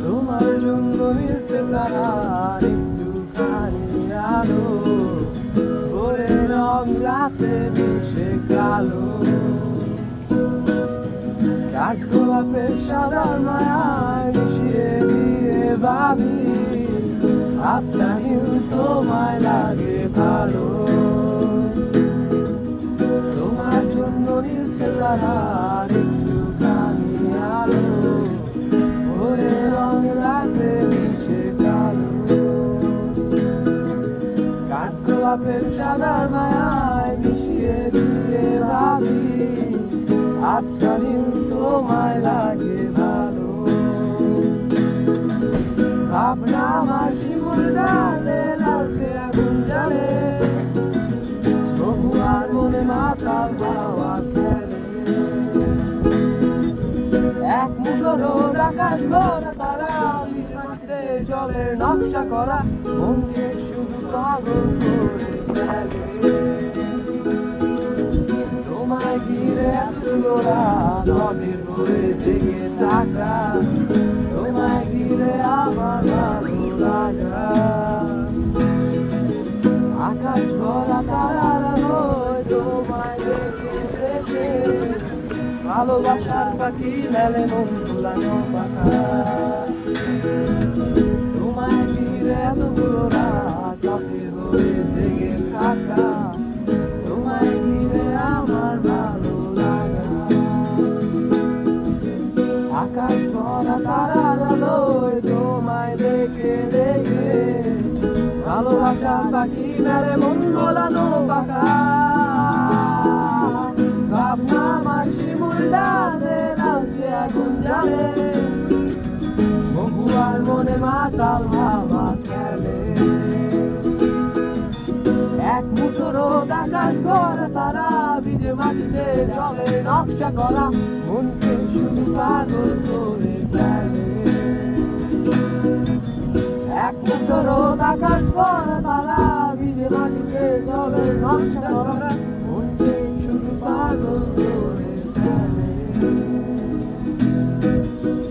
তোমার জন্য মিলছে তারার একটুখানি আলো, ভোরের রং রাতে মিশে কালো। কাঠগোলাপের সাদার মায়ায় মিশিয়ে দিয়ে ভাবি, ভাবটা নীল তোমায় লাগে ভালো। তোমার জন্য মিলছে তারার একটুখানি আলো, ভোরের রং রাতে মিশে কালো। কাঠগোলাপের সাদার মায়ায় মিশিয়ে দিয়ে ভাবি, ভাবটা নীল তোমায় লাগে ভালো। ভাবনা আমার শিমুল ডালে লালচে আগুন জ্বালে, তবু আর মনে মাতাল হাওয়া খেলে। এক মুঠো রোদ আকাশ ভরা তারা, নিজ মাটিতে জলের নকশা করা, মনকে শুধু পাগল করে ফেলে। তোমায় ঘিরে এতগুলো রাত নদীর বয়ে জেগে থাকা, তোমায় ঘিরে আমার ভালো লাগা। আকাশ ভরা তারার আলোয় তোমায় দেখে দেখে, ভালোবাসার পাখি মেলে মন ভুলানো পাখা। তোমায় ঘিরে এতগুলো রাত নদীর বয়ে জেগে থাকা, তোমায় ঘিরে আমার ভালো লাগা। আকাশ ভরা তারার আলোয় তোমায় দেখে দেখে, ভালোবাসার পাখি মেলে মন ভোলানো পাখা। ভাবনা আমার শিমুল ডালে লালচে আগুন জ্বালে, বন্ধুয়ার মনে মাতাল হাওয়া খেলে। এক মুঠো রোদ আকাশ ভরা তারা, ভিজে মাটিতে জলের নকশা করা, মনকে শুধু পাগল করে ফেলে। এক মুঠো রোদ আকাশ ভরা তারা, ভিজে মাটিতে জলের নকশা করা, মনকে শুধু পাগল করে